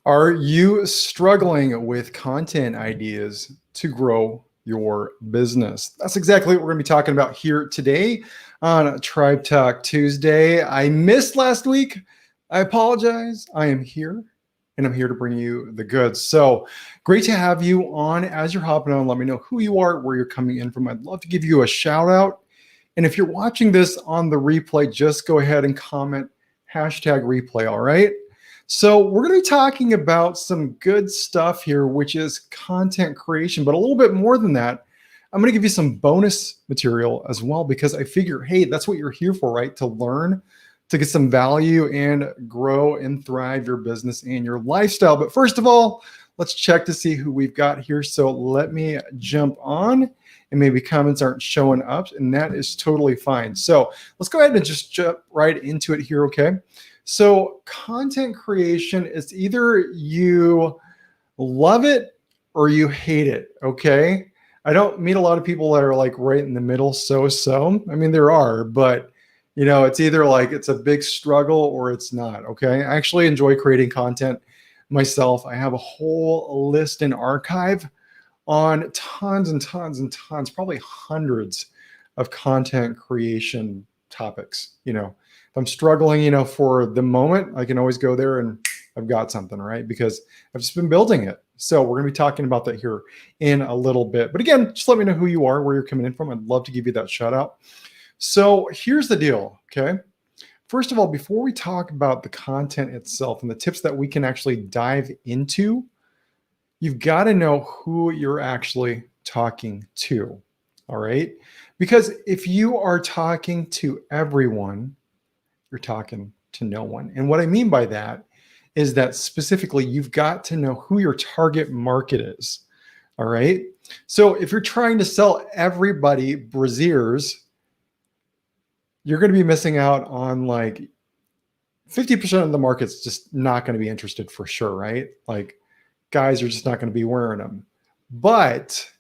Are you struggling with content ideas to grow your business? That's exactly what we're going to be talking about here today on Tribe Talk Tuesday. I missed last week. I apologize. I am here and I'm here to bring you the goods. So great to have you on. As you're hopping on, let me know who you are, where you're coming in from. I'd love to give you a shout out. And if you're watching this on the replay, just go ahead and comment hashtag replay. All right. So we're going to be talking about some good stuff here, which is content creation, but a little bit more than that. I'm going to give you some bonus material as well, because I figure, hey, that's what you're here for, right? To learn, to get some value and grow and thrive your business and your lifestyle. But first of all, let's check to see who we've got here. So let me jump on, and maybe comments aren't showing up, and that is totally fine. So let's go ahead and just jump right into it here, okay? So content creation is either you love it or you hate it, okay? I don't meet a lot of people that are like right in the middle, so. I mean, there are, but it's either like it's a big struggle or it's not, okay? I actually enjoy creating content myself. I have a whole list and archive on tons and tons and tons, probably hundreds of content creation topics. If I'm struggling, for the moment, I can always go there and I've got something, right? Because I've just been building it. So we're going to be talking about that here in a little bit. But again, just let me know who you are, where you're coming in from. I'd love to give you that shout out. So here's the deal, okay? First of all, before we talk about the content itself and the tips that we can actually dive into, you've got to know who you're actually talking to, all right? Because if you are talking to everyone, you're talking to no one. And what I mean by that is that specifically, you've got to know who your target market is, all right? So if you're trying to sell everybody brassieres, you're going to be missing out on like 50% of the market's just not going to be interested for sure, right? Like guys are just not going to be wearing them. But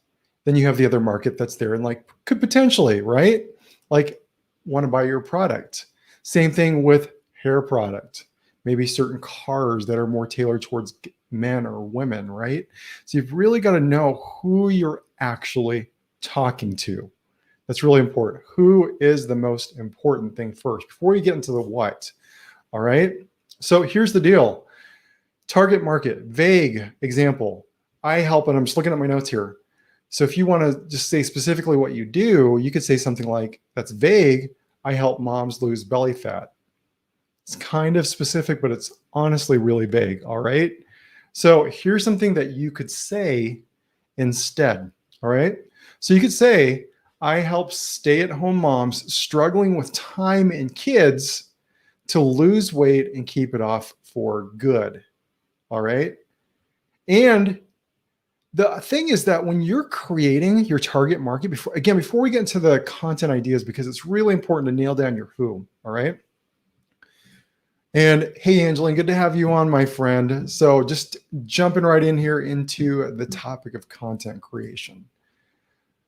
then you have the other market that's there and like could potentially, right? Like want to buy your product. Same thing with hair product, maybe certain cars that are more tailored towards men or women, right? So you've really got to know who you're actually talking to. That's really important. Who is the most important thing first before you get into the what? All right. So here's the deal. Target market, vague example. I help, and I'm just looking at my notes here. So if you want to just say specifically what you do, you could say something like, that's vague. I help moms lose belly fat. It's kind of specific, but it's honestly really vague. All right. So here's something that you could say instead. All right. So you could say, I help stay-at-home moms struggling with time and kids to lose weight and keep it off for good. All right. And the thing is that when you're creating your target market, before we get into the content ideas, because it's really important to nail down your who, all right? And hey, Angeline, good to have you on, my friend. So just jumping right in here into the topic of content creation.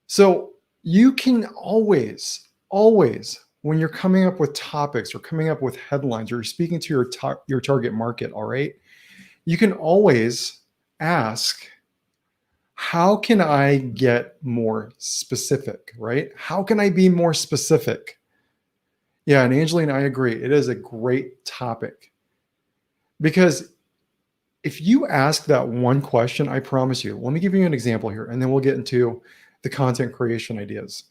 So you can always, when you're coming up with topics or coming up with headlines or you're speaking to your target market, all right, you can always ask, how can I get more specific, right? How can I be more specific? Yeah, and Angeline, I agree. It is a great topic because if you ask that one question, I promise you, let me give you an example here, and then we'll get into the content creation ideas.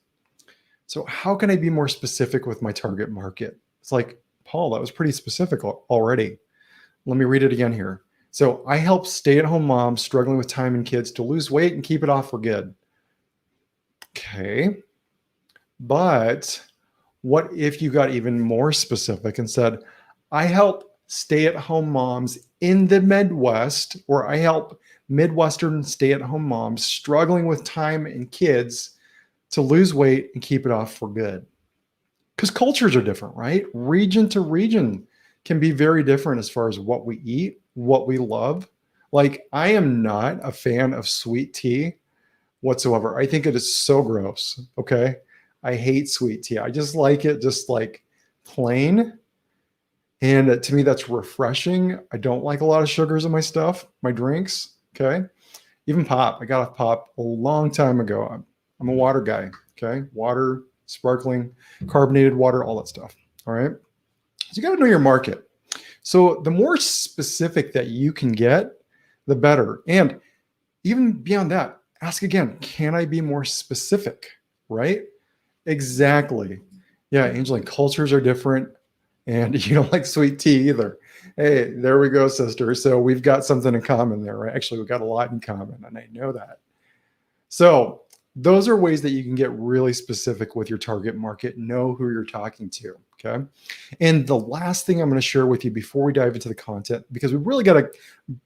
So how can I be more specific with my target market? It's like, Paul, that was pretty specific already. Let me read it again here. So I help stay-at-home moms struggling with time and kids to lose weight and keep it off for good. Okay. But what if you got even more specific and said, I help stay-at-home moms in the Midwest, or I help Midwestern stay-at-home moms struggling with time and kids to lose weight and keep it off for good. Because cultures are different, right? Region to region can be very different as far as what we eat, what we love. Like, I am not a fan of sweet tea whatsoever. I think it is so gross. Okay. I hate sweet tea. I just like it just like plain. And to me, that's refreshing. I don't like a lot of sugars in my stuff, my drinks. Okay. Even pop. I got off pop a long time ago. I'm a water guy. Okay. Water, sparkling, carbonated water, all that stuff. All right. So you got to know your market. So the more specific that you can get, the better. And even beyond that, ask again, can I be more specific? Right? Exactly. Yeah, Angeline, cultures are different. And you don't like sweet tea either. Hey, there we go, sister. So we've got something in common there, right? Actually, we've got a lot in common, and I know that. So those are ways that you can get really specific with your target market, know who you're talking to. Okay. And the last thing I'm going to share with you before we dive into the content, because we really got to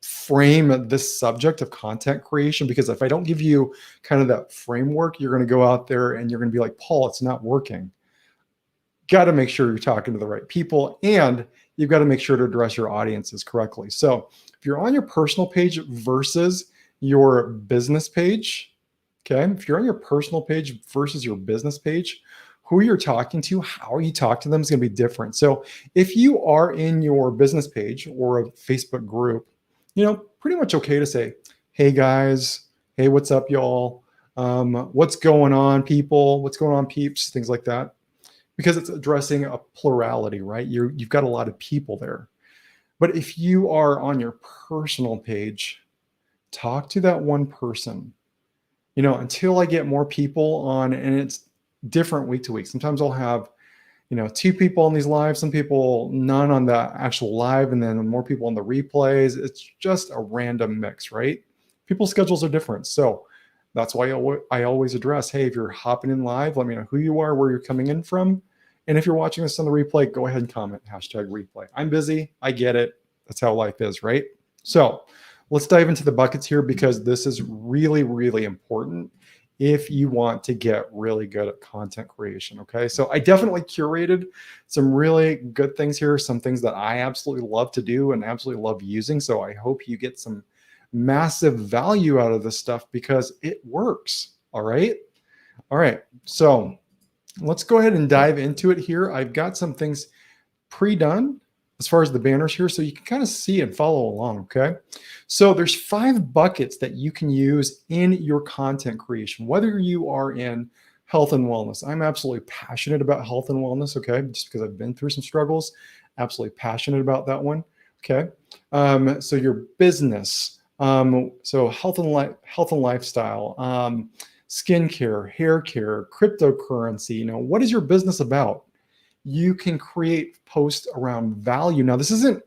frame this subject of content creation, because if I don't give you kind of that framework, you're going to go out there and you're going to be like, Paul, it's not working. Got to make sure you're talking to the right people, and you've got to make sure to address your audiences correctly. So if you're on your personal page versus your business page, okay, if you're on your personal page versus your business page, who you're talking to, how you talk to them is going to be different. So if you are in your business page or a Facebook group, pretty much okay to say, hey guys, hey, what's up, y'all? What's going on, people? What's going on, peeps? Things like that. Because it's addressing a plurality, right? You've got a lot of people there. But if you are on your personal page, talk to that one person, until I get more people on, and it's different week to week. Sometimes I'll have, 2 people on these lives, some people, none on the actual live, and then more people on the replays. It's just a random mix, right? People's schedules are different. So that's why I always address, hey, if you're hopping in live, let me know who you are, where you're coming in from. And if you're watching this on the replay, go ahead and comment #replay. I'm busy. I get it. That's how life is, right? So let's dive into the buckets here, because this is really, really important if you want to get really good at content creation. Okay. So I definitely curated some really good things here, some things that I absolutely love to do and absolutely love using. So I hope you get some massive value out of this stuff, because it works. All right. All right. So let's go ahead and dive into it here. I've got some things pre-done as far as the banners here, so you can kind of see and follow along, okay? So there's 5 buckets that you can use in your content creation, whether you are in health and wellness. I'm absolutely passionate about health and wellness, okay? Just because I've been through some struggles, absolutely passionate about that one, okay? So your business, so health and lifestyle, skincare, hair care, cryptocurrency, what is your business about? You can create posts around value. Now, this isn't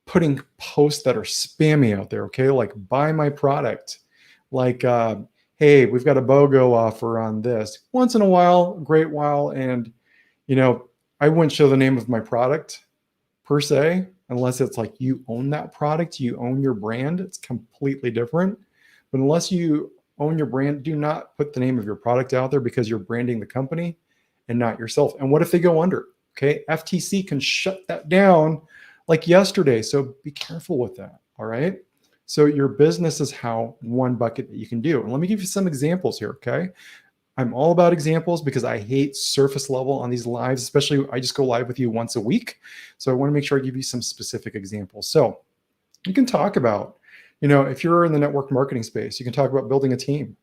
putting posts that are spammy out there, okay? Like, buy my product. Like, hey, we've got a BOGO offer on this. Once in a while, a great while. And, I wouldn't show the name of my product per se, unless it's like you own that product, you own your brand. It's completely different. But unless you own your brand, do not put the name of your product out there, because you're branding the company and not yourself. And what if they go under? Okay, FTC can shut that down like yesterday. So be careful with that. All right. So your business is one bucket that you can do. And let me give you some examples here. Okay. I'm all about examples, because I hate surface level on these lives, especially I just go live with you once a week. So I want to make sure I give you some specific examples. So you can talk about, if you're in the network marketing space, you can talk about building a team,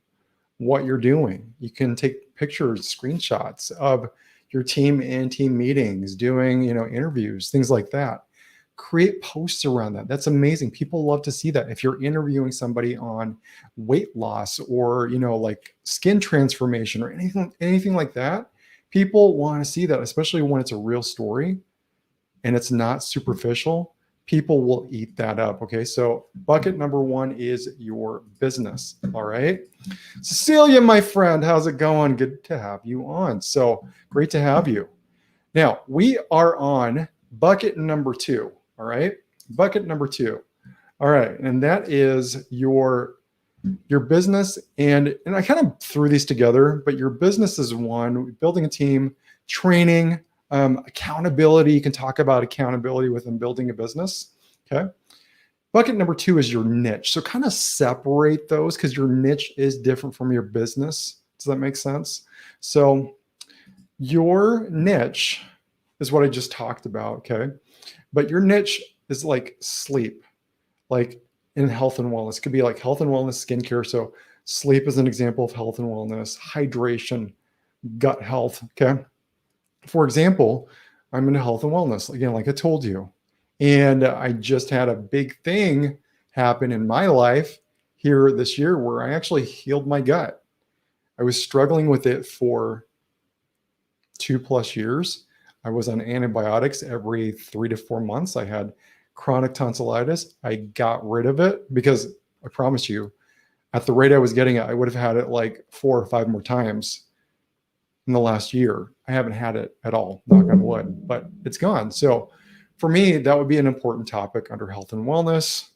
what you're doing. You can take pictures, screenshots of your team in team meetings, doing, interviews, things like that. Create posts around that. That's amazing. People love to see that. If you're interviewing somebody on weight loss or, like skin transformation or anything like that, people want to see that, especially when it's a real story and it's not superficial. People will eat that up. Okay. So bucket number 1 is your business. All right. Cecilia, my friend, how's it going? Good to have you on. So great to have you. Now we are on bucket number 2. All right. Bucket number 2. All right. And that is your business. And I kind of threw these together, but your business is 1, building a team, training, accountability. You can talk about accountability within building a business. Okay. Bucket number 2 is your niche. So kind of separate those, because your niche is different from your business. Does that make sense? So your niche is what I just talked about. Okay. but your niche is like sleep, like in health and wellness. It could be like health and wellness, skincare. So sleep is an example of health and wellness, hydration, gut health. Okay. For example, I'm into health and wellness, again, like I told you. And I just had a big thing happen in my life here this year where I actually healed my gut. I was struggling with it for 2+ years. I was on antibiotics every 3 to 4 months. I had chronic tonsillitis. I got rid of it because I promise you, at the rate I was getting it, I would have had it like 4 or 5 more times in the last year. I haven't had it at all, knock on wood, but it's gone. So for me, that would be an important topic under health and wellness.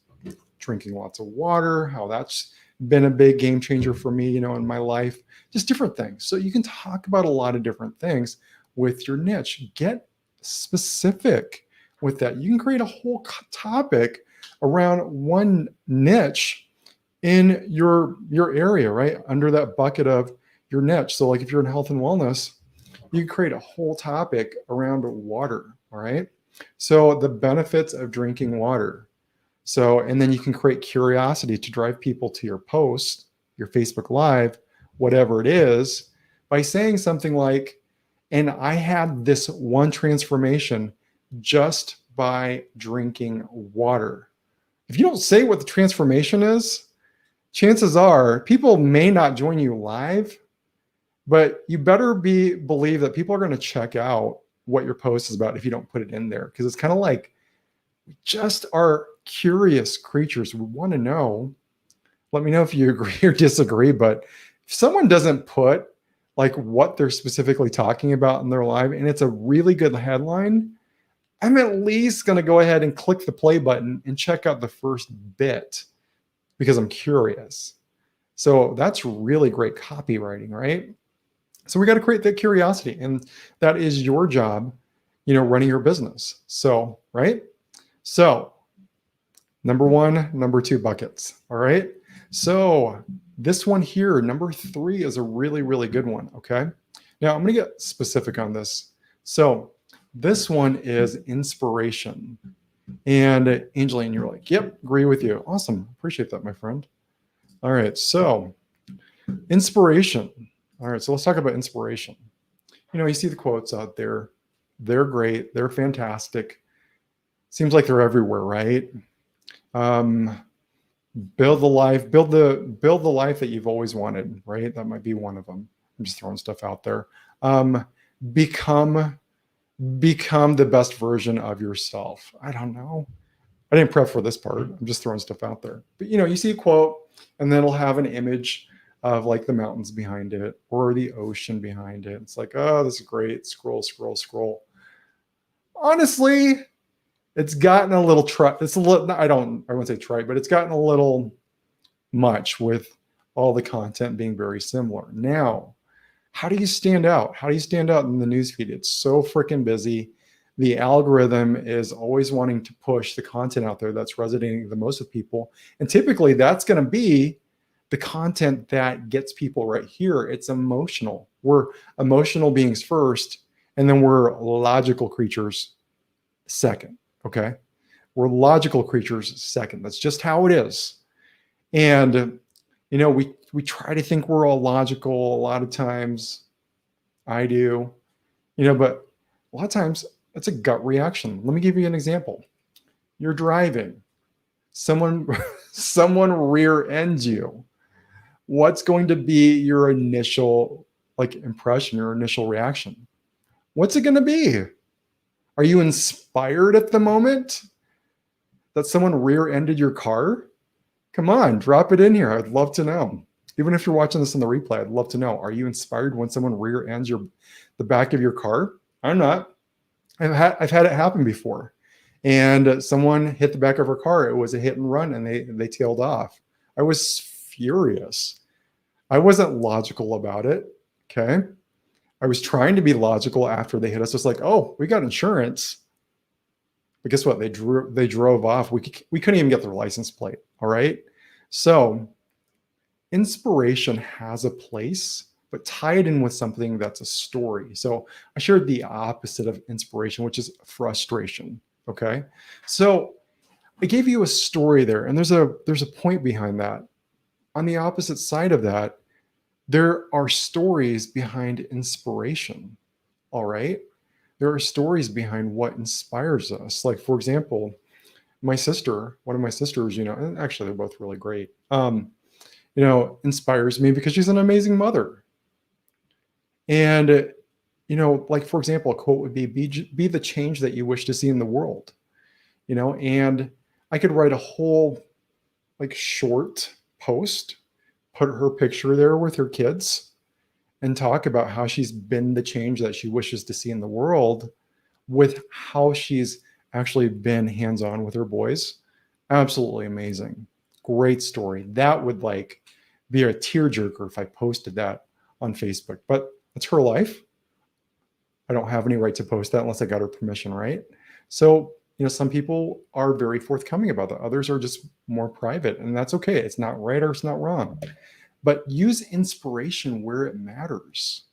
Drinking lots of water, how that's been a big game changer for me, in my life, just different things. So you can talk about a lot of different things with your niche. Get specific with that. You can create a whole topic around one niche in your area, right? Under that bucket of your niche. So like if you're in health and wellness, you can create a whole topic around water, all right? So the benefits of drinking water. So, and then you can create curiosity to drive people to your post, your Facebook Live, whatever it is, by saying something like, and I had this one transformation just by drinking water. If you don't say what the transformation is, chances are people may not join you live, but you better believe that people are going to check out what your post is about if you don't put it in there. Because it's kind of like we just are curious creatures. We want to know. Let me know if you agree or disagree. But if someone doesn't put like what they're specifically talking about in their live, and it's a really good headline, I'm at least going to go ahead and click the play button and check out the first bit because I'm curious. So that's really great copywriting, right? So we got to create that curiosity, and that is your job, running your business. So, right? So number 1, number 2 buckets. All right. So this one here, number 3, is a really, really good one. Okay. Now I'm going to get specific on this. So this one is inspiration. And Angeline, you're like, yep, agree with you. Awesome. Appreciate that, my friend. All right. So inspiration. All right. So let's talk about inspiration. You see the quotes out there. They're great. They're fantastic. Seems like they're everywhere, right? Build the life that you've always wanted, right? That might be one of them. I'm just throwing stuff out there. Become the best version of yourself. I don't know. I didn't prep for this part. I'm just throwing stuff out there. But you see a quote, and then it'll have an image of like the mountains behind it or the ocean behind it. It's like, oh, this is great. Scroll, scroll, scroll. Honestly, it's gotten a little I wouldn't say trite, but it's gotten a little much with all the content being very similar. Now, how do you stand out? How do you stand out in the newsfeed? It's so freaking busy. The algorithm is always wanting to push the content out there that's resonating the most with people. And typically that's going to be the content that gets people right here. It's emotional. We're emotional beings first, and then we're logical creatures second. Okay. We're logical creatures second. That's just how it is. And, we try to think we're all logical a lot of times. I do, but a lot of times it's a gut reaction. Let me give you an example. You're driving. Someone rear ends you. What's going to be your initial impression, your initial reaction? What's it going to be? Are you inspired at the moment that someone rear-ended your car? Come on, drop it in here. I'd love to know. Even if you're watching this on the replay, I'd love to know. Are you inspired when someone rear-ends the back of your car? I'm not. I've had it happen before. And someone hit the back of her car. It was a hit and run, and they tailed off. I was furious. I wasn't logical about it. Okay. I was trying to be logical after they hit us. It's like, oh, we got insurance. But guess what? They drove off. We couldn't even get their license plate. All right. So inspiration has a place, but tie it in with something that's a story. So I shared the opposite of inspiration, which is frustration. Okay. So I gave you a story there, and there's a point behind that. On the opposite side of that, there are stories behind inspiration. All right. There are stories behind what inspires us. Like, for example, my sister, one of my sisters, and actually they're both really great, inspires me because she's an amazing mother. And, like, for example, a quote would be the change that you wish to see in the world, and I could write a whole like short post, put her picture there with her kids, and talk about how she's been the change that she wishes to see in the world with how she's actually been hands-on with her boys. Absolutely amazing. Great story. That would like be a tearjerker if I posted that on Facebook, but it's her life. I don't have any right to post that unless I got her permission, right? So, some people are very forthcoming about that. Others are just more private, and that's okay. It's not right or it's not wrong. But use inspiration where it matters.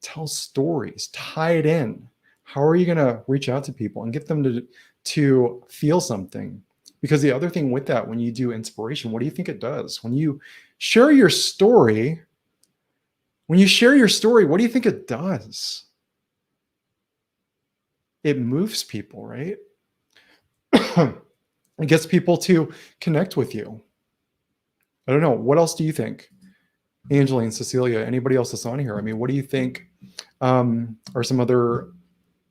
Tell stories, tie it in. How are you going to reach out to people and get them to feel something? Because the other thing with that, when you do inspiration, what do you think it does? When you share your story, what do you think it does? It moves people, right? It gets people to connect with you. I don't know. What else do you think? Angeline, Cecilia, anybody else that's on here? I mean, what do you think are some other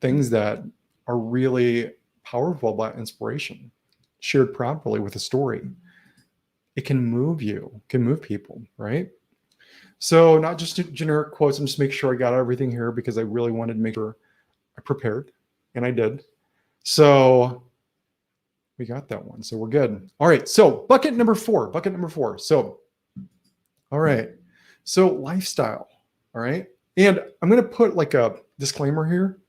things that are really powerful about inspiration shared properly with a story? It can move you, can move people, right? So not just generic quotes. I'm just making sure I got everything here because I really wanted to make sure I prepared, and I did. So we got that one. So we're good. All right. So bucket number four. So, all right. So lifestyle. All right. And I'm going to put like a disclaimer here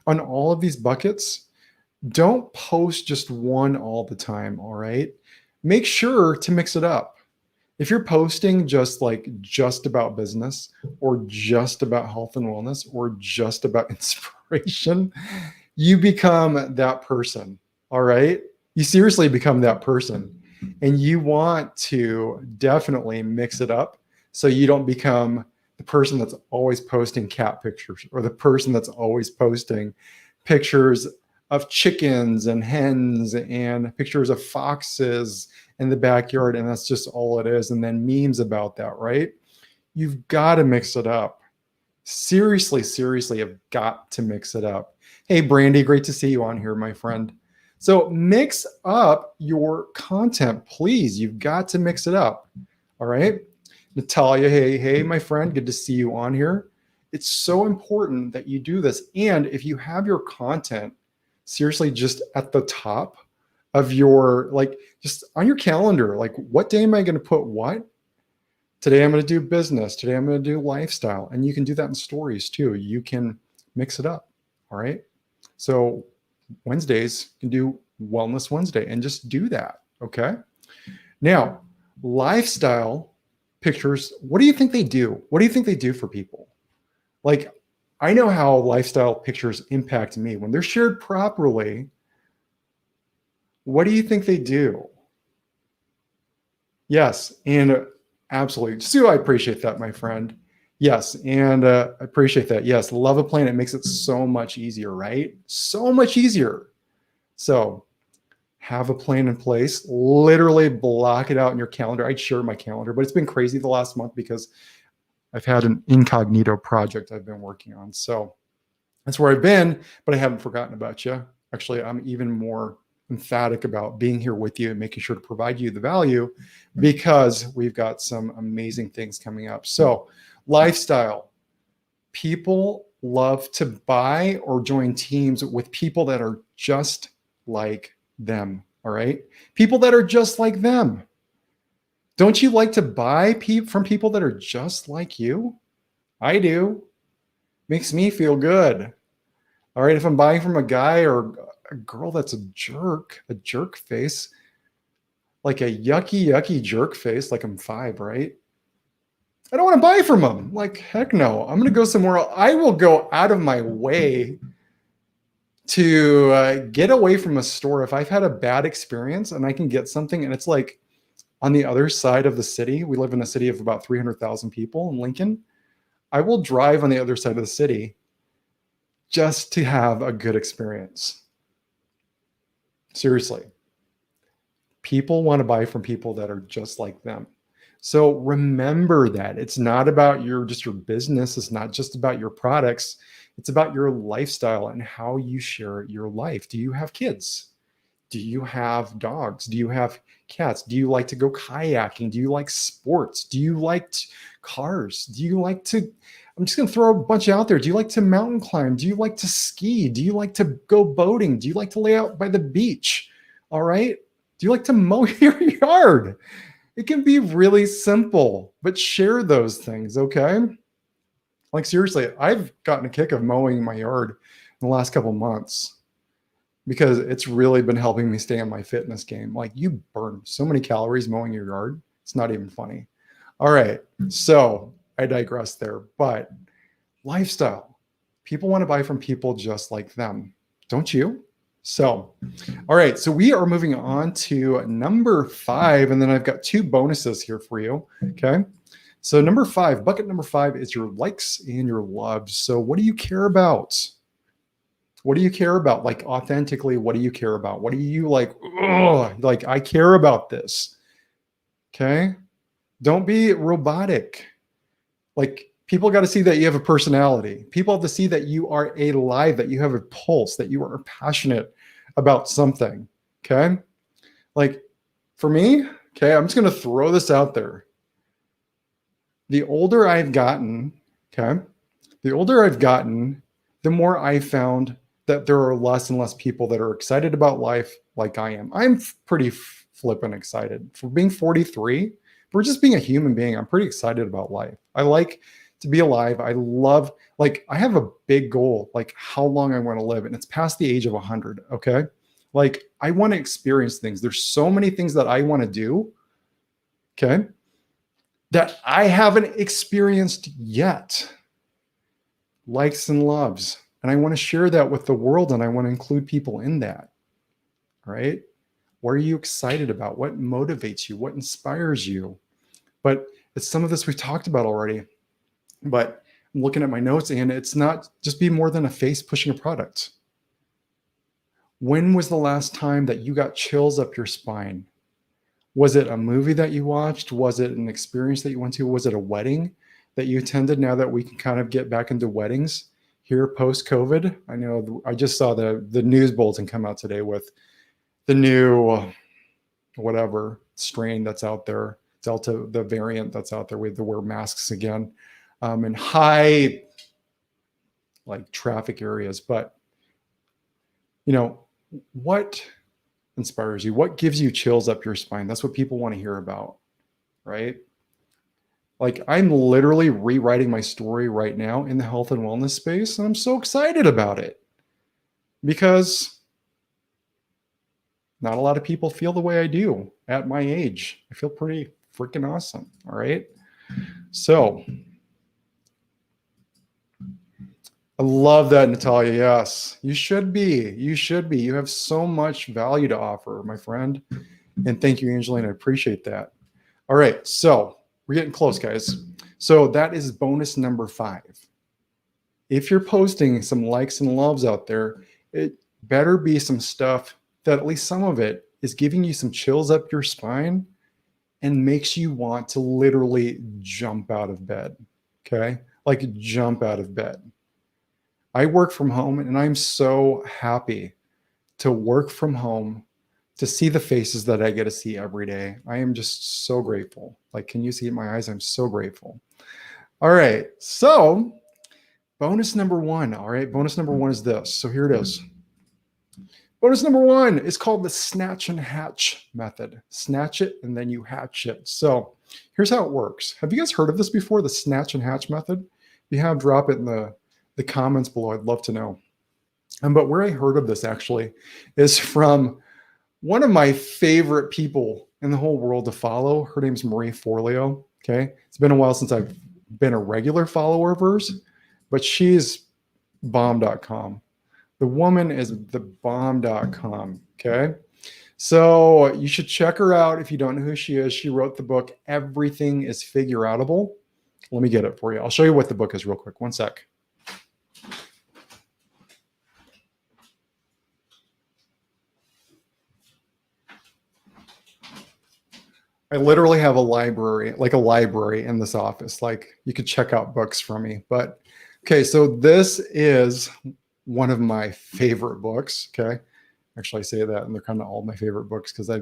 on all of these buckets. Don't post just one all the time. All right. Make sure to mix it up. If you're posting just about business or just about health and wellness or just about inspiration, you become that person. All right. You seriously become that person, and you want to definitely mix it up so you don't become the person that's always posting cat pictures or the person that's always posting pictures of chickens and hens and pictures of foxes in the backyard, and that's just all it is, and then memes about that, right? You've got to mix it up. Seriously, you've got to mix it up. Hey, Brandy, great to see you on here, my friend. So mix up your content, please. You've got to mix it up. All right. Natalia, hey, my friend, good to see you on here. It's so important that you do this. And if you have your content seriously just at the top of your, just on your calendar, like what day am I going to put what? Today I'm going to do business. Today I'm going to do lifestyle. And you can do that in stories too. You can mix it up. All right. So Wednesdays you can do Wellness Wednesday and just do that. Okay. Now, lifestyle pictures, what do you think they do? What do you think they do for people? Like, I know how lifestyle pictures impact me when they're shared properly. What do you think they do? Yes. And absolutely. Sue, I appreciate that, my friend. Yes. And I appreciate that. Yes. Love a Planet makes it so much easier, right? So much easier. So have a plan in place, literally block it out in your calendar. I'd share my calendar, but it's been crazy the last month because I've had an incognito project I've been working on. So that's where I've been, but I haven't forgotten about you. Actually, I'm even more emphatic about being here with you and making sure to provide you the value because we've got some amazing things coming up. So lifestyle, people love to buy or join teams with people that are just like them. All right. People that are just like them. Don't you like to buy from people that are just like you? I do. Makes me feel good. All right. If I'm buying from a guy or a girl that's a jerk face, like a yucky jerk face, like I'm 5, right? I don't want to buy from them. Like, heck no. I'm going to go somewhere else. I will go out of my way to get away from a store. If I've had a bad experience and I can get something and it's like on the other side of the city, we live in a city of about 300,000 people in Lincoln. I will drive on the other side of the city just to have a good experience. Seriously. People want to buy from people that are just like them. So remember that it's not about your business. It's not just about your products. It's about your lifestyle and how you share your life. Do you have kids? Do you have dogs? Do you have cats? Do you like to go kayaking? Do you like sports? Do you like cars? Do you like to, I'm just going to throw a bunch out there. Do you like to mountain climb? Do you like to ski? Do you like to go boating? Do you like to lay out by the beach? All right. Do you like to mow your yard? It can be really simple, but share those things, okay? Like seriously, I've gotten a kick of mowing my yard in the last couple of months because it's really been helping me stay on my fitness game. Like you burn so many calories mowing your yard. It's not even funny. All right, so I digress there, but lifestyle. People want to buy from people just like them, don't you? So, all right, so we are moving on to number 5, and then I've got 2 bonuses here for you, okay? So number 5, bucket number 5 is your likes and your loves. So what do you care about? What do you care about? Like authentically, what do you care about? What do you like? Like I care about this, okay? Don't be robotic. Like people got to see that you have a personality. People have to see that you are alive, that you have a pulse, that you are passionate about something. Okay. Like for me, okay, I'm just going to throw this out there. The older I've gotten, okay, the older I've gotten, the more I found that there are less and less people that are excited about life like I am. I'm pretty flippin' excited for being 43. For just being a human being, I'm pretty excited about life. I like to be alive. I love, like, I have a big goal, like how long I want to live, and it's past the age of 100. Okay. Like, I want to experience things. There's so many things that I want to do. Okay. That I haven't experienced yet. Likes and loves. And I want to share that with the world, and I want to include people in that. Right. What are you excited about? What motivates you? What inspires you? But it's some of this we've talked about already. But I'm looking at my notes, and it's not just be more than a face pushing a product. When was the last time that you got chills up your spine? Was it a movie that you watched? Was it an experience that you went to? Was it a wedding that you attended? Now that we can kind of get back into weddings here post-COVID. I know I just saw the news bulletin come out today with the new whatever strain that's out there, Delta, the variant that's out there. We have to wear masks again in high like traffic areas. But you know, what inspires you? What gives you chills up your spine? That's what people want to hear about, right? Like I'm literally rewriting my story right now in the health and wellness space, and I'm so excited about it because not a lot of people feel the way I do at my age. I feel pretty freaking awesome. All right. So I love that, Natalia. Yes, you should be. You should be. You have so much value to offer, my friend. And thank you, Angelina. I appreciate that. All right. So we're getting close, guys. So that is bonus number 5. If you're posting some likes and loves out there, it better be some stuff that at least some of it is giving you some chills up your spine and makes you want to literally jump out of bed. Okay. Like jump out of bed. I work from home, and I'm so happy to work from home, to see the faces that I get to see every day. I am just so grateful. Like, can you see it in my eyes? I'm so grateful. All right. So bonus number 1. All right. Bonus number 1 is this. So here it is. Bonus number 1 is called the snatch and hatch method. Snatch it and then you hatch it. So here's how it works. Have you guys heard of this before? The snatch and hatch method? If you have, drop it in the comments below. I'd love to know. But where I heard of this actually is from one of my favorite people in the whole world to follow. Her name's Marie Forleo. Okay. It's been a while since I've been a regular follower of hers, but she's bomb.com. The woman is thebomb.com. Okay. So you should check her out if you don't know who she is. She wrote the book, Everything is Figure Outable. Let me get it for you. I'll show you what the book is real quick. One sec. I literally have a library, like a library in this office. Like you could check out books from me. But okay, so this is one of my favorite books. Okay. Actually, I say that, and they're kind of all my favorite books because I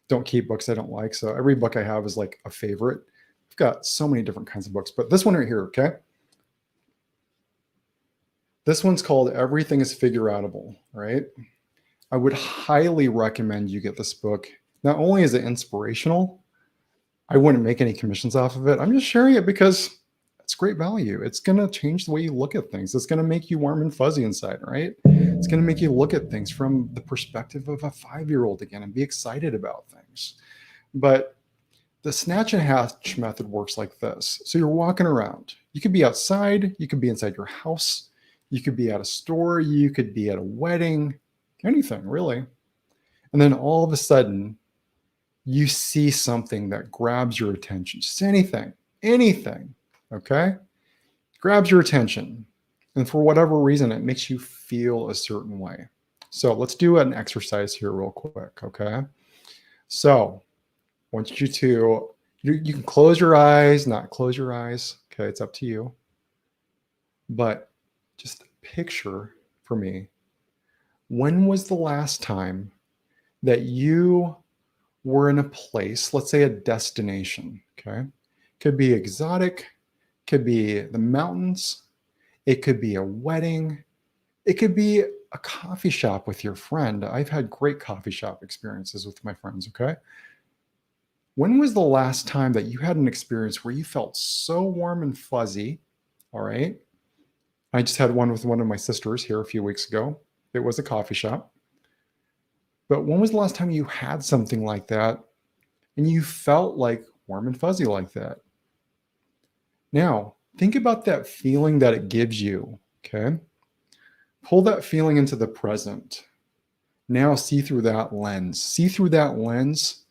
don't keep books I don't like. So every book I have is like a favorite. I've got so many different kinds of books, but this one right here, okay? This one's called Everything is Figure Outable, right? I would highly recommend you get this book. Not only is it inspirational, I wouldn't make any commissions off of it. I'm just sharing it because it's great value. It's going to change the way you look at things. It's going to make you warm and fuzzy inside, right? It's going to make you look at things from the perspective of a 5-year-old again and be excited about things. But the snatch and hatch method works like this. So you're walking around. You could be outside. You could be inside your house. You could be at a store. You could be at a wedding, anything really. And then all of a sudden, you see something that grabs your attention. Just anything, okay? Grabs your attention. And for whatever reason, it makes you feel a certain way. So let's do an exercise here real quick, okay? So I want you to, you can close your eyes, not close your eyes. Okay, it's up to you. But just picture for me, when was the last time that you were in a place, let's say a destination, okay? Could be exotic, could be the mountains, it could be a wedding, it could be a coffee shop with your friend. I've had great coffee shop experiences with my friends, okay? When was the last time that you had an experience where you felt so warm and fuzzy, all right? I just had one with one of my sisters here a few weeks ago. It was a coffee shop. But when was the last time you had something like that and you felt like warm and fuzzy like that? Now, think about that feeling that it gives you, okay? Pull that feeling into the present. Now see through that lens. See through that lens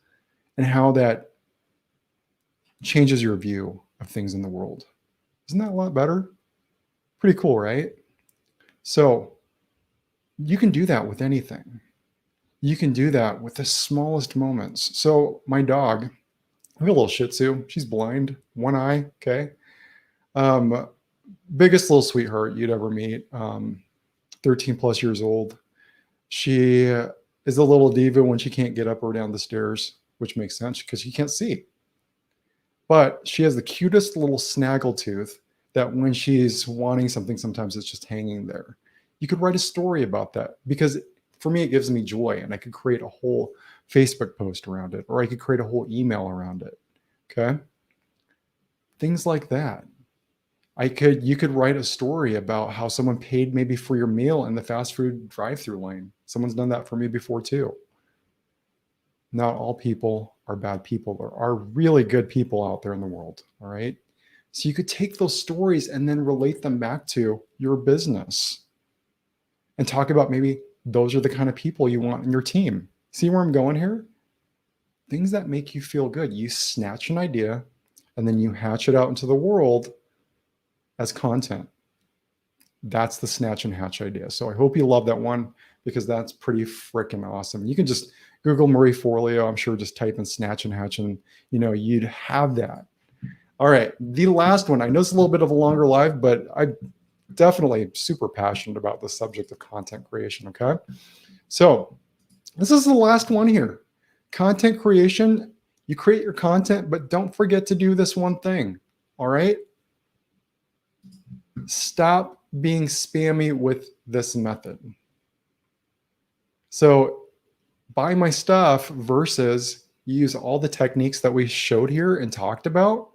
and how that changes your view of things in the world. Isn't that a lot better? Pretty cool, right? So you can do that with anything. You can do that with the smallest moments. So my dog, I have a little Shih Tzu. She's blind, one eye, okay? Biggest little sweetheart you'd ever meet. 13 plus years old. She is a little diva when she can't get up or down the stairs, which makes sense because she can't see. But she has the cutest little snaggle tooth that when she's wanting something, sometimes it's just hanging there. You could write a story about that because for me, it gives me joy, and I could create a whole Facebook post around it, or I could create a whole email around it. Okay. Things like that. You could write a story about how someone paid maybe for your meal in the fast food drive-through lane. Someone's done that for me before too. Not all people are bad people. There are really good people out there in the world. All right. So you could take those stories and then relate them back to your business and talk about maybe those are the kind of people you want in your team. See where I'm going here? Things that make you feel good. You snatch an idea and then you hatch it out into the world as content. That's the snatch and hatch idea. So I hope you love that one because that's pretty freaking awesome. You can just Google Marie Forleo. I'm sure just type in snatch and hatch and you'd have that. All right. The last one, I know it's a little bit of a longer live, but I definitely super passionate about the subject of content creation. Okay. So this is the last one here. Content creation. You create your content, but don't forget to do this one thing. All right. Stop being spammy with this method. So buy my stuff versus use all the techniques that we showed here and talked about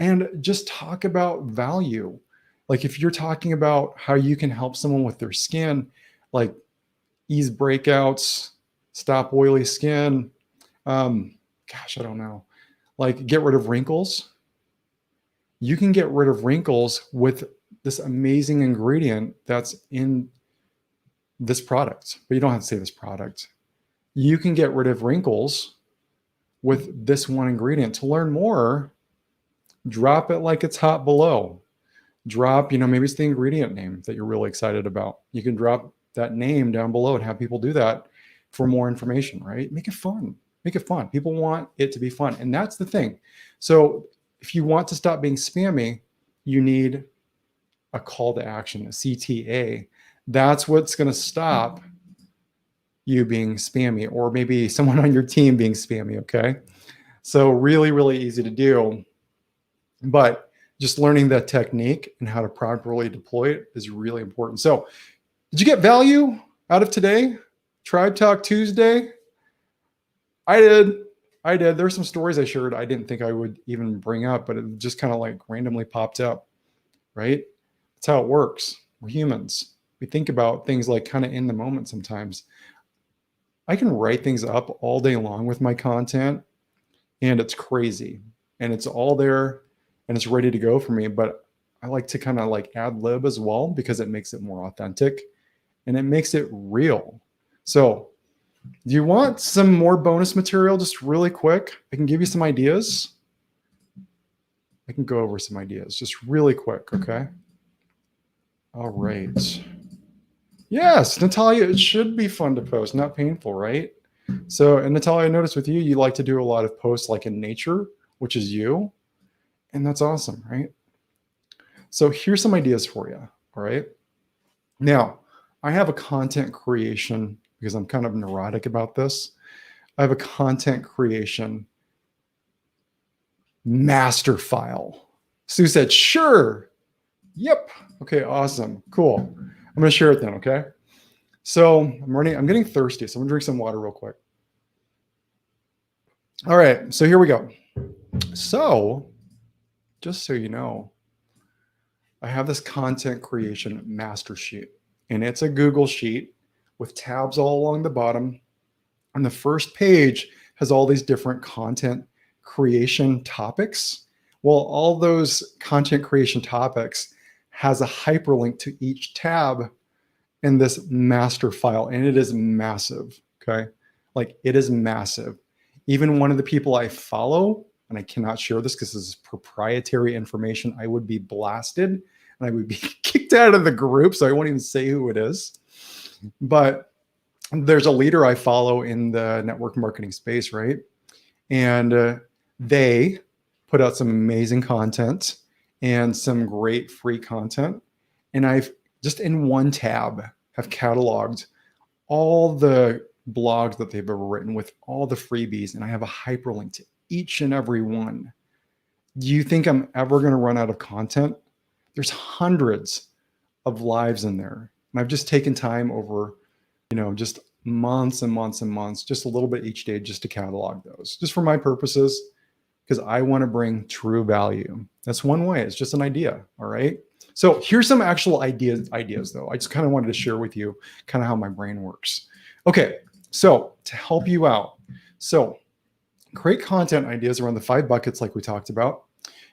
and just talk about value. Like if you're talking about how you can help someone with their skin, like ease breakouts, stop oily skin, gosh, I don't know, like get rid of wrinkles. You can get rid of wrinkles with this amazing ingredient that's in this product, but you don't have to say this product. You can get rid of wrinkles with this one ingredient. To learn more, drop it like it's hot below. Drop, maybe it's the ingredient name that you're really excited about. You can drop that name down below and have people do that for more information, right? Make it fun. Make it fun. People want it to be fun. And that's the thing. So if you want to stop being spammy, you need a call to action, a CTA. That's what's going to stop you being spammy, or maybe someone on your team being spammy. Okay. So really, really easy to do, but just learning that technique and how to properly deploy it is really important. So did you get value out of today? Tribe Talk Tuesday? I did. There's some stories I shared I didn't think I would even bring up, but it just kind of like randomly popped up, right? That's how it works. We're humans. We think about things like kind of in the moment sometimes. I can write things up all day long with my content, and it's crazy. And it's all there and it's ready to go for me. But I like to kind of like ad lib as well, because it makes it more authentic and it makes it real. So do you want some more bonus material just really quick? I can give you some ideas. I can go over some ideas just really quick, okay? All right. Yes, Natalia, it should be fun to post, not painful, right? So, and Natalia, I noticed with you, you like to do a lot of posts like in nature, which is you. And that's awesome, right? So here's some ideas for you, all right? Now, I have a content creation, because I'm kind of neurotic about this. I have a content creation master file. Sue said, sure. Yep. Okay, awesome. Cool. I'm going to share it then, okay? So I'm getting thirsty, so I'm going to drink some water real quick. All right, so here we go. So just so you know, I have this content creation master sheet, and it's a Google sheet with tabs all along the bottom. And the first page has all these different content creation topics. Well, all those content creation topics has a hyperlink to each tab in this master file, and it is massive, okay? Like, it is massive. Even one of the people I follow, and I cannot share this because this is proprietary information, I would be blasted and I would be kicked out of the group, so I won't even say who it is. But there's a leader I follow in the network marketing space, right? And they put out some amazing content and some great free content. And I've just in one tab have cataloged all the blogs that they've ever written with all the freebies, and I have a hyperlink to each and every one. Do you think I'm ever going to run out of content? There's hundreds of lives in there. And I've just taken time over, just months and months and months, just a little bit each day, just to catalog those, just for my purposes, because I want to bring true value. That's one way. It's just an idea. All right. So here's some actual ideas though. I just kind of wanted to share with you kind of how my brain works. Okay. So to help you out, so create content ideas around the 5 buckets like we talked about.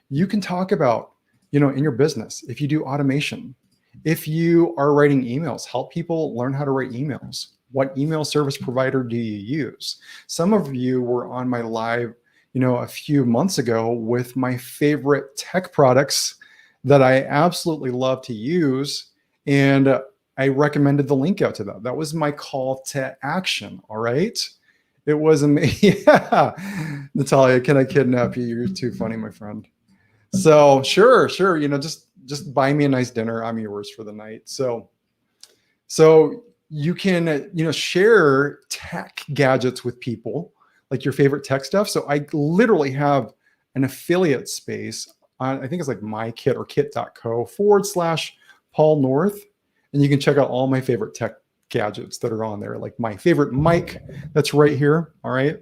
You can talk about, in your business, if you do automation, if you are writing emails, help people learn how to write emails. What email service provider do you use? Some of you were on my live, a few months ago with my favorite tech products that I absolutely love to use. And I recommended the link out to that. That was my call to action. All right. It was amazing. Yeah. Natalia, can I kidnap you? You're too funny, my friend. So sure. Just buy me a nice dinner. I'm yours for the night. So you can, share tech gadgets with people, like your favorite tech stuff. So I literally have an affiliate space on, I think it's like MyKit or kit.co/Paul North. And you can check out all my favorite tech gadgets that are on there, like my favorite mic that's right here. All right.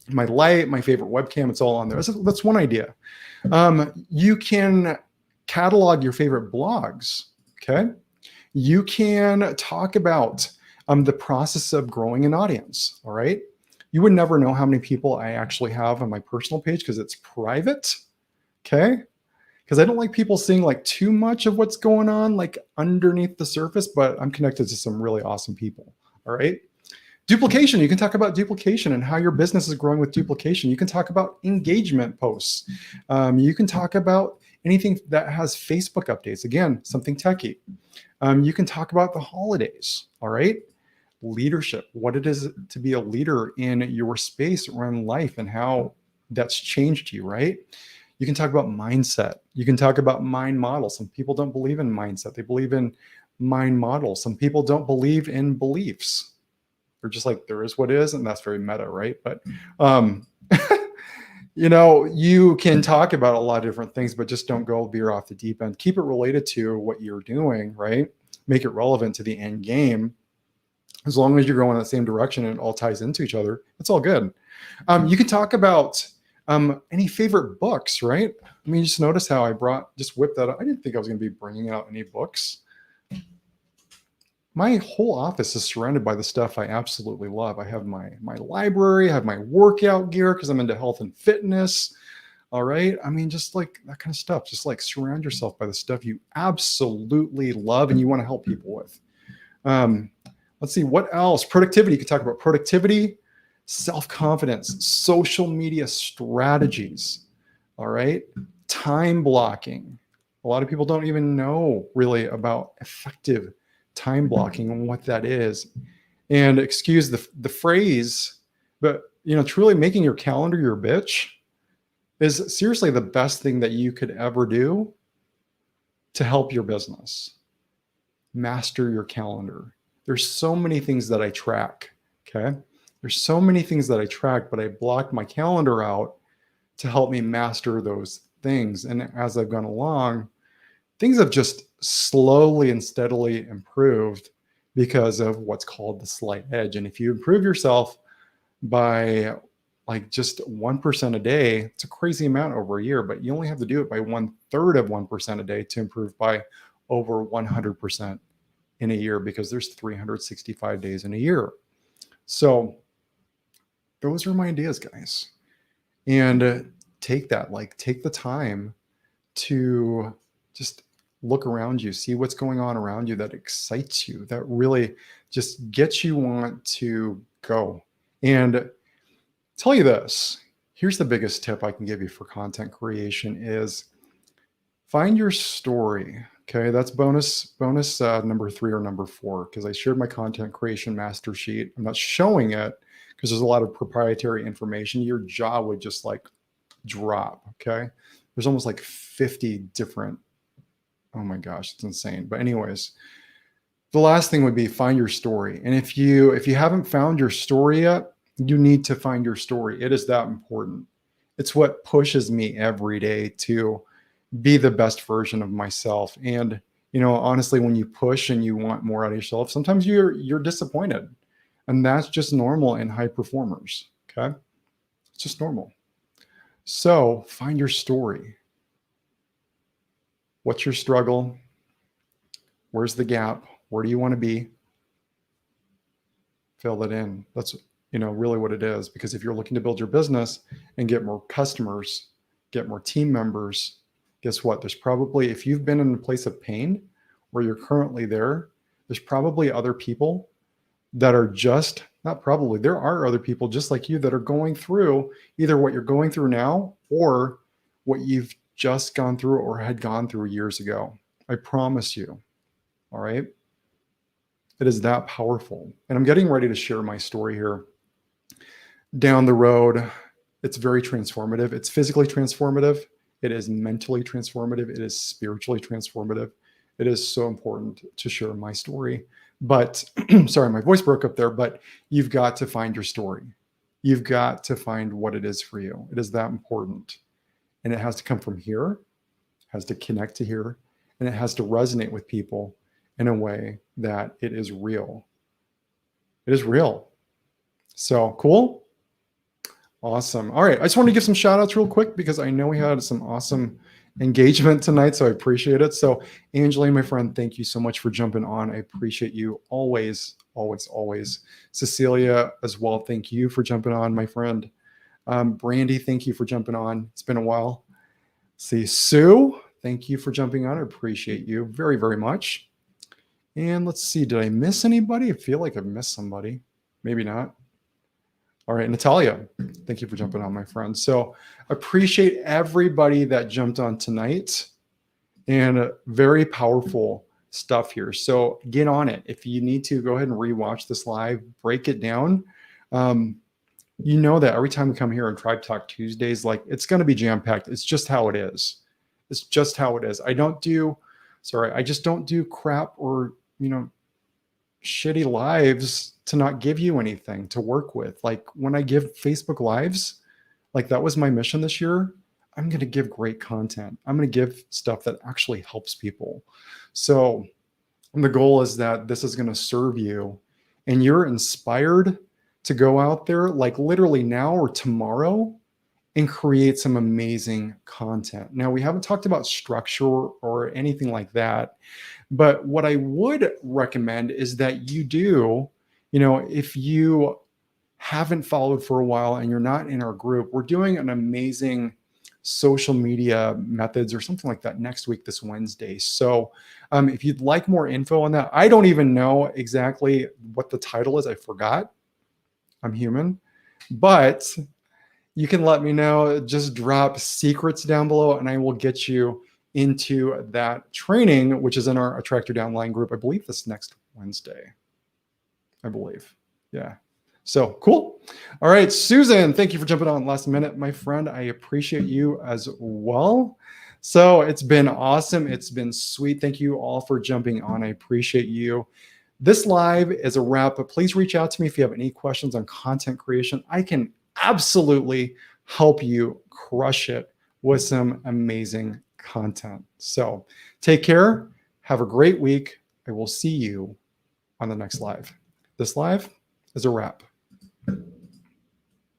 My light, my favorite webcam, it's all on there. That's one idea. You can catalog your favorite blogs. Okay. You can talk about the process of growing an audience. All right. You would never know how many people I actually have on my personal page because it's private. Okay. because I don't like people seeing like too much of what's going on like underneath the surface, but I'm connected to some really awesome people. All right. Duplication. You can talk about duplication and how your business is growing with duplication. You can talk about engagement posts. You can talk about anything that has Facebook updates. Again, something techie. You can talk about the holidays. All right. Leadership, what it is to be a leader in your space or in life and how that's changed you, right? You can talk about mindset. You can talk about mind models. Some people don't believe in mindset. They believe in mind models. Some people don't believe in beliefs. They're just like, there is what is, and that's very meta, right? But you can talk about a lot of different things, but just don't go veer off the deep end. Keep it related to what you're doing, right? Make it relevant to the end game. As long as you're going in the same direction and it all ties into each other, it's all good. You can talk about any favorite books, right? I mean, just notice how I just whipped that up. I didn't think I was going to be bringing out any books. My whole office is surrounded by the stuff I absolutely love. I have my library, I have my workout gear because I'm into health and fitness. All right. I mean, just like that kind of stuff. Just like surround yourself by the stuff you absolutely love and you want to help people with. Let's see, what else? Productivity. You could talk about productivity, self-confidence, social media strategies. All right. Time blocking. A lot of people don't even know really about effective time blocking and what that is. And excuse the phrase, but truly making your calendar your bitch is seriously the best thing that you could ever do to help your business. Master your calendar. There's so many things that I track, okay? There's so many things that I track, but I blocked my calendar out to help me master those things. And as I've gone along, things have just slowly and steadily improved because of what's called the slight edge. And if you improve yourself by like just 1% a day, it's a crazy amount over a year, but you only have to do it by 1/3 of 1% a day to improve by over 100% in a year, because there's 365 days in a year. So those are my ideas, guys. And take the time to just look around you, see what's going on around you that excites you, that really just gets you want to go. And tell you this, here's the biggest tip I can give you for content creation is find your story. Okay, that's bonus number 3 or number 4, because I shared my content creation master sheet. I'm not showing it because there's a lot of proprietary information. Your jaw would just like drop. Okay, there's almost like 50 different. Oh my gosh, it's insane. But anyways, the last thing would be find your story. And if you haven't found your story yet, you need to find your story. It is that important. It's what pushes me every day to be the best version of myself. And honestly, when you push and you want more out of yourself, sometimes you're disappointed, and that's just normal in high performers. Okay, it's just normal. So find your story. What's your struggle? Where's the gap? Where do you want to be? Fill that in. That's really what it is. Because if you're looking to build your business and get more customers, get more team members, guess what? There's probably, if you've been in a place of pain where you're currently there's probably other people that are just, not probably, there are other people just like you that are going through either what you're going through now or what you've just gone through or had gone through years ago. I promise you. All right. It is that powerful. And I'm getting ready to share my story here. Down the road, it's very transformative. It's physically transformative. It is mentally transformative. It is spiritually transformative. It is so important to share my story. But sorry, my voice broke up there, but you've got to find your story. You've got to find what it is for you. It is that important. And it has to come from here, has to connect to here, and it has to resonate with people in a way that it is real. It is real. So cool. Awesome. All right. I just want to give some shout outs real quick because I know we had some awesome engagement tonight. So I appreciate it. So Angeline, my friend, thank you so much for jumping on. I appreciate you always, always, always. Cecilia as well. Thank you for jumping on, my friend. Brandy, thank you for jumping on. It's been a while. See, Sue, thank you for jumping on. I appreciate you very, very much. And let's see, did I miss anybody? I feel like I've missed somebody. Maybe not. All right, Natalia, thank you for jumping on, my friend. So appreciate everybody that jumped on tonight, and very powerful stuff here. So get on it. If you need to, go ahead and rewatch this live, break it down. You know that every time we come here on Tribe Talk Tuesdays, like it's going to be jam-packed. It's just how it is. It's just how it is. I just don't do crap or, shitty lives to not give you anything to work with. Like when I give Facebook lives, like that was my mission this year. I'm going to give great content. I'm going to give stuff that actually helps people. So the goal is that this is going to serve you and you're inspired to go out there like literally now or tomorrow and create some amazing content. Now, we haven't talked about structure or anything like that, but what I would recommend is that you do, if you haven't followed for a while and you're not in our group, we're doing an amazing social media methods or something like that next week, this Wednesday. So if you'd like more info on that, I don't even know exactly what the title is. I forgot. I'm human, but you can let me know. Just drop secrets down below and I will get you into that training, which is in our Attract Your Downline group. I believe this next Wednesday. I believe. Yeah. So cool. All right, Susan, thank you for jumping on last minute, my friend. I appreciate you as well. So it's been awesome. It's been sweet. Thank you all for jumping on. I appreciate you. This live is a wrap, but please reach out to me if you have any questions on content creation. I can absolutely help you crush it with some amazing content. So take care. Have a great week. I will see you on the next live. This live is a wrap.